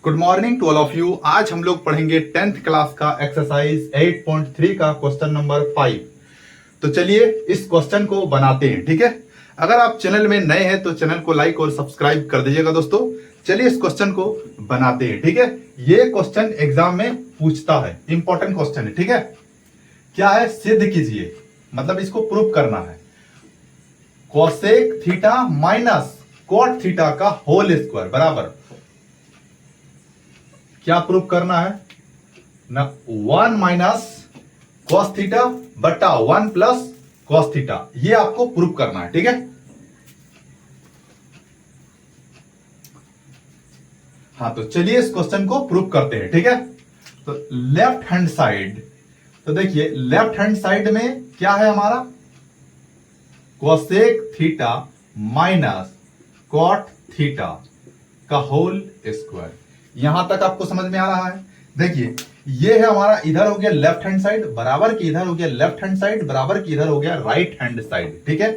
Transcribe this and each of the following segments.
Good morning to all of you. आज हम लोग पढ़ेंगे 10th क्लास का एक्सरसाइज 8.3 का क्वेश्चन नंबर 5। तो चलिए इस क्वेश्चन को बनाते हैं। ठीक है, अगर आप चैनल में नए हैं तो चैनल को लाइक और सब्सक्राइब कर दीजिएगा दोस्तों। चलिए इस क्वेश्चन को बनाते हैं। ठीक है, ये क्वेश्चन एग्जाम में पूछता है, इंपॉर्टेंट क्वेश्चन है। ठीक है, क्या है, सिद्ध कीजिए, मतलब इसको प्रूव करना है। Cosec theta minus cot theta का होल स्क्वायर बराबर, क्या प्रूव करना है ना, 1 माइनस कॉस थीटा बटा 1 प्लस कॉस थीटा, ये आपको प्रूव करना है। ठीक है, हाँ तो चलिए इस क्वेश्चन को प्रूव करते हैं। ठीक है, तो लेफ्ट हैंड साइड, तो देखिए लेफ्ट हैंड साइड में क्या है हमारा, cosec theta minus cot theta का होल स्क्वायर। यहां तक आपको समझ में आ रहा है। देखिए ये है हमारा, इधर हो गया लेफ्ट हैंड साइड बराबर की इधर हो गया लेफ्ट हैंड साइड बराबर की इधर हो गया राइट हैंड साइड। ठीक है,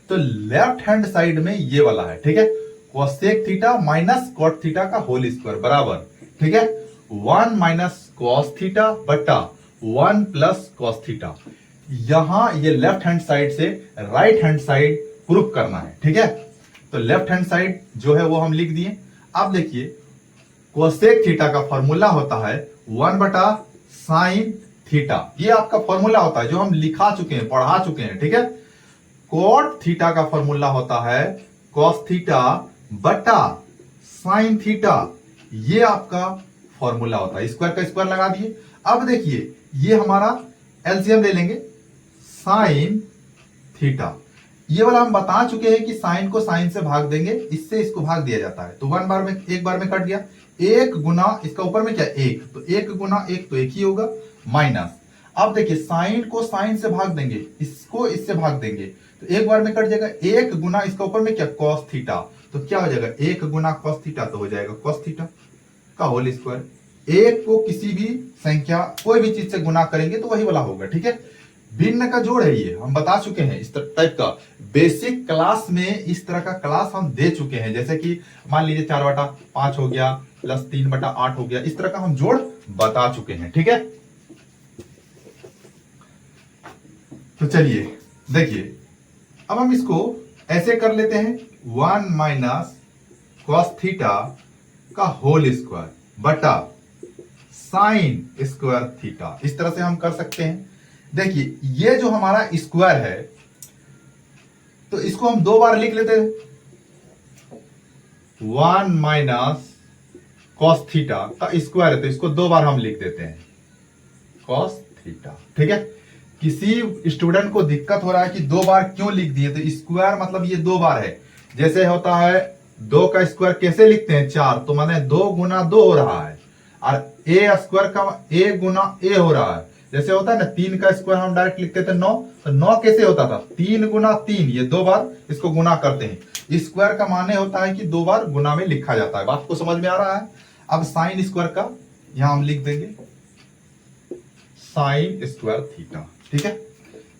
तो लेफ्ट हैंड साइड में ये वाला है। ठीक है, cosec theta minus cot theta का होल स्क्वायर बराबर, ठीक है, 1 माइनस कॉस थीटा बटा 1 प्लस कॉस थीटा। यहां ये लेफ्ट हैंड साइड से राइट हैंड साइड प्रूफ करना है। ठीक है, तो लेफ्ट हैंड साइड जो है वो हम लिख दिए। अब देखिए कोसेक थीटा का फॉर्मूला होता है 1 बटा साइन थीटा, ये आपका फॉर्मूला होता है जो हम लिखा चुके हैं, पढ़ा चुके हैं। ठीक है, कॉट थीटा का फॉर्मूला होता है कॉस थीटा बटा साइन थीटा, ये आपका फॉर्मूला होता है। स्क्वायर का स्क्वायर लगा दिए। अब देखिए ये हमारा एलसीएम ले लेंगे, साइन थीटा, ये वाला हम बता चुके हैं कि साइन को साइन से भाग देंगे, इससे इसको भाग दिया जाता है, तो एक बार में कट गया। एक गुना इसका ऊपर में क्या, एक, तो एक गुना एक तो एक ही होगा, माइनस। अब देखिए साइन को साइन से भाग देंगे, इसको इससे भाग देंगे, तो एक बार में कट जाएगा। एक गुना इसका ऊपर में क्या, कॉस थीटा, तो क्या हो जाएगा, एक गुना कॉस थीटा तो हो जाएगा कॉस थीटा का होल स्क्वायर। एक को किसी भी संख्या कोई भी चीज से गुना करेंगे तो वही वाला होगा। ठीक है, भिन्न का जोड़ है, ये हम बता चुके हैं। इस टाइप का बेसिक क्लास में इस तरह का क्लास हम दे चुके हैं, जैसे कि मान लीजिए 4 बटा 5 हो गया प्लस 3 बटा 8 हो गया, इस तरह का हम जोड़ बता चुके हैं। ठीक है, तो चलिए देखिए अब हम इसको ऐसे कर लेते हैं, 1 माइनस कॉस थीटा का होल स्क्वायर बटा साइन स्क्वायर थीटा, इस तरह से हम कर सकते हैं। देखिए ये जो हमारा स्क्वायर है तो इसको हम दो बार लिख लेते हैं, 1 माइनस कॉस थीटा का स्क्वायर है तो इसको दो बार हम लिख देते हैं कॉस थीटा। ठीक है, किसी स्टूडेंट को दिक्कत हो रहा है कि दो बार क्यों लिख दिए, तो स्क्वायर मतलब ये दो बार है। जैसे होता है 2 का स्क्वायर कैसे लिखते हैं, 4, तो माने 2 गुना 2 हो रहा है, और ए स्क्वायर का ए गुना ए हो रहा है। जैसे होता है ना 3 का स्क्वायर हम डायरेक्ट लिखते थे 9, तो 9 कैसे होता था, 3 गुना 3, ये दो बार इसको गुना करते हैं। स्क्वायर का माने होता है कि दो बार गुना में लिखा जाता है। बात को समझ में आ रहा है। अब साइन स्क्वायर का यहां हम लिख देंगे साइन स्क्वायर थीटा। ठीक है,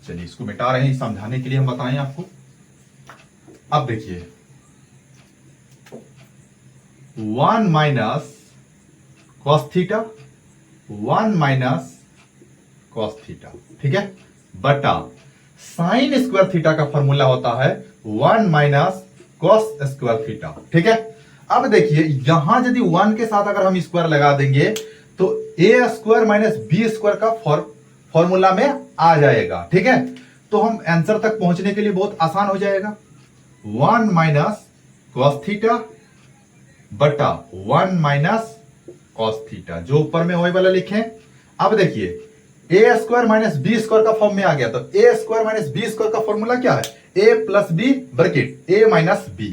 चलिए इसको मिटा रहे हैं, समझाने के लिए हम बताएं आपको। अब देखिए 1 minus cos theta, 1 minus cos theta, ठीक है, बटा साइन स्क्वायर थीटा का फॉर्मूला होता है 1 माइनस कॉस स्क्वायर थीटा। ठीक है, अब देखिए यहां यदि 1 के साथ अगर हम स्क्वायर लगा देंगे तो ए स्क्वायर माइनस बी स्क्वायर का फॉर्मूला में आ जाएगा। ठीक है, तो हम आंसर तक पहुंचने के लिए बहुत आसान हो जाएगा। 1 माइनस कॉस थीटा बटा 1 माइनस कॉस थीटा, जो ऊपर में वही वाला लिखें। अब देखिए ए स्क्वायर माइनस बी स्क्वायर का फॉर्म में आ गया, तो ए स्क्वायर माइनस बी स्क्वायर का फॉर्मूला क्या है, ए प्लस बी ब्रैकेट ए माइनस बी,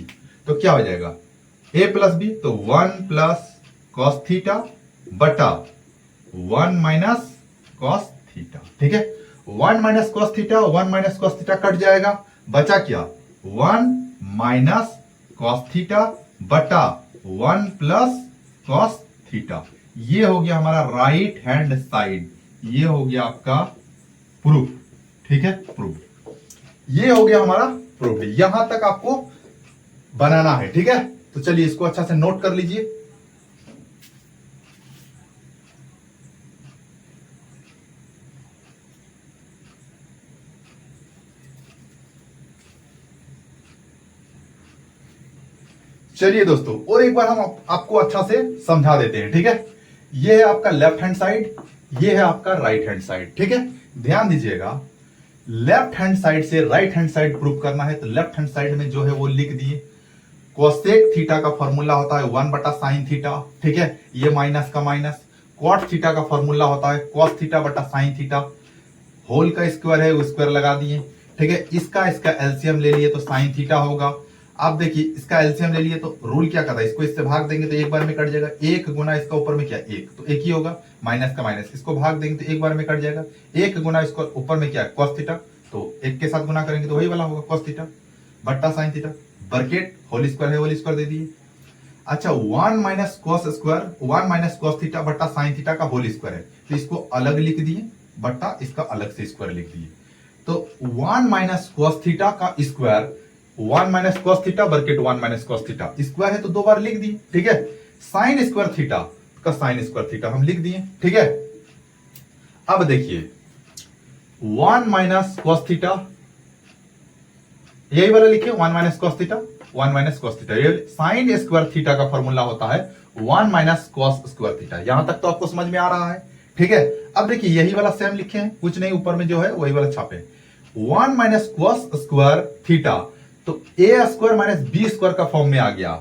तो क्या हो जाएगा ए प्लस बी, तो 1 प्लस कॉस थीटा बटा 1 माइनस कॉस थीटा। ठीक है, 1 minus cos theta 1 minus cos theta cut जाएगा, बचा क्या, 1 माइनस कॉस थीटा बटा 1 प्लस कॉस थीटा। ये हो गया हमारा राइट हैंड साइड, ये हो गया आपका प्रूफ। ठीक है, प्रूफ, ये हो गया हमारा प्रूफ। यहां तक आपको बनाना है। ठीक है, तो चलिए इसको अच्छा से नोट कर लीजिए। चलिए दोस्तों, और एक बार हम आपको अच्छा से समझा देते हैं, ठीक है। ये है आपका लेफ्ट हैंड साइड, ये है आपका राइट हैंड साइड, ठीक है। ध्यान दीजिएगा, लेफ्ट हैंड साइड से राइट हैंड साइड प्रूव करना है तो लेफ्ट हैंड साइड में जो है वो लिख दिए, कोसेक थीटा का फॉर्मूला होता है 1/sin थीटा, ठीक है। ये माइनस का माइनस, कॉट थीटा का फॉर्मूला होता है cos थीटा बटा sin थीटा, होल का स्क्वायर है वो स्क्वायर लगा दिए, ठीक है। इसका एलसीएम ले लिए तो sin थीटा होगा। आप देखिए इसका एलसीएम ले लिए तो रूल क्या करता है, इसको इससे भाग देंगे तो एक बार में कट जाएगा, एक गुना इसका ऊपर में क्या एक, तो एक ही होगा, माइनस का माइनस, इसको भाग देंगे तो एक बार में कट जाएगा, एक गुना इसको ऊपर में क्या cos थीटा, तो एक के साथ गुना करेंगे तो वही वाला होगा cos थीटा बट्टा sin theta, bracket whole square है होल स्क्वायर दे दिए। अच्छा 1 minus cos square, 1 minus cos theta बट्टा sin थीटा का होल स्क्वायर है, तो इसको अलग लिख दिए बट्टा इसका अलग से स्क्वायर लिख दिए। तो 1 माइनस cos थीटा का square, 1 minus cos theta bracket 1 minus cos theta square है तो दो बार लिख दिए, ठीक है। sin स्क्वायर थीटा का sin स्क्वायर थीटा हम लिख दिए, ठीक है। अब देखिए 1 माइनस cos थीटा, यही वाला लिखिए 1 minus cos theta, 1 minus cos theta, ये sin स्क्वायर थीटा का फॉर्मूला होता है 1 माइनस cos स्क्वायर थीटा। यहां तक तो आपको समझ में आ रहा है, ठीक है। अब देखिए यही वाला सेम लिखे हैं, कुछ नहीं, ऊपर में जो है वही वाला छापे, 1 माइनस cos स्क्वायर थीटा, तो a square minus b square का फॉर्म में आ गया,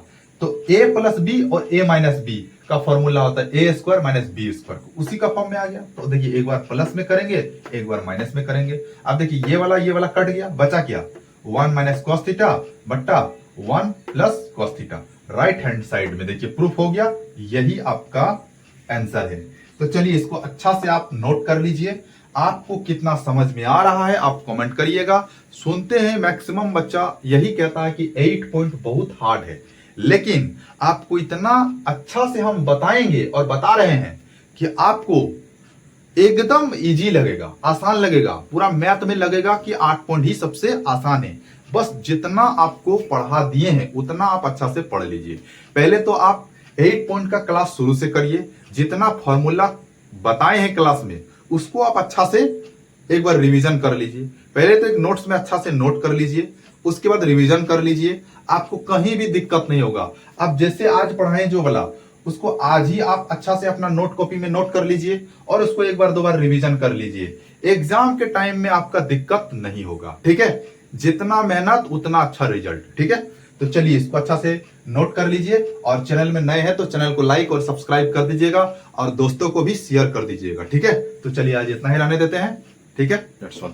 तो a प्लस b और a माइनस b का फॉर्मूला होता है a square minus b square, उसी का फॉर्म में आ गया। तो देखिए एक बार प्लस में करेंगे एक बार माइनस में करेंगे। अब देखिए ये वाला कट गया, बचा क्या 1 माइनस cos थीटा बट्टा 1 plus cos theta, right hand side में देखिए प्रूफ हो गया, यही आपका आंसर है। तो चलिए इसको अच्छा से आप नोट कर लीजिए, आपको कितना समझ में आ रहा है आप कमेंट करिएगा। सुनते हैं मैक्सिमम बच्चा यही कहता है कि 8 पॉइंट बहुत हार्ड है, लेकिन आपको इतना अच्छा से हम बताएंगे और बता रहे हैं कि आपको एकदम इजी लगेगा, आसान लगेगा, पूरा मैथ में लगेगा कि 8 पॉइंट ही सबसे आसान है। बस जितना आपको पढ़ा दिए हैं उतना आप अच्छा से पढ़ लीजिए। पहले तो आप 8 पॉइंट का क्लास शुरू से करिए, जितना फॉर्मूला बताए हैं क्लास में उसको आप अच्छा से एक बार रिवीजन कर लीजिए। पहले तो एक नोट्स में अच्छा से नोट कर लीजिए, उसके बाद रिवीजन कर लीजिए, आपको कहीं भी दिक्कत नहीं होगा। अब जैसे आज पढ़ाएं जो वाला, उसको आज ही आप अच्छा से अपना नोट कॉपी में नोट कर लीजिए और उसको एक बार दो बार रिवीजन कर लीजिए। एग्जाम के टाइम में आपका दिक्कत नहीं होगा, ठीक है। जितना मेहनत उतना अच्छा रिजल्ट, ठीक है। तो चलिए इसको अच्छा से नोट कर लीजिए, और चैनल में नए हैं तो चैनल को लाइक और सब्सक्राइब कर दीजिएगा और दोस्तों को भी शेयर कर दीजिएगा, ठीक है। तो चलिए आज इतना ही रहने देते हैं, ठीक है। That's all.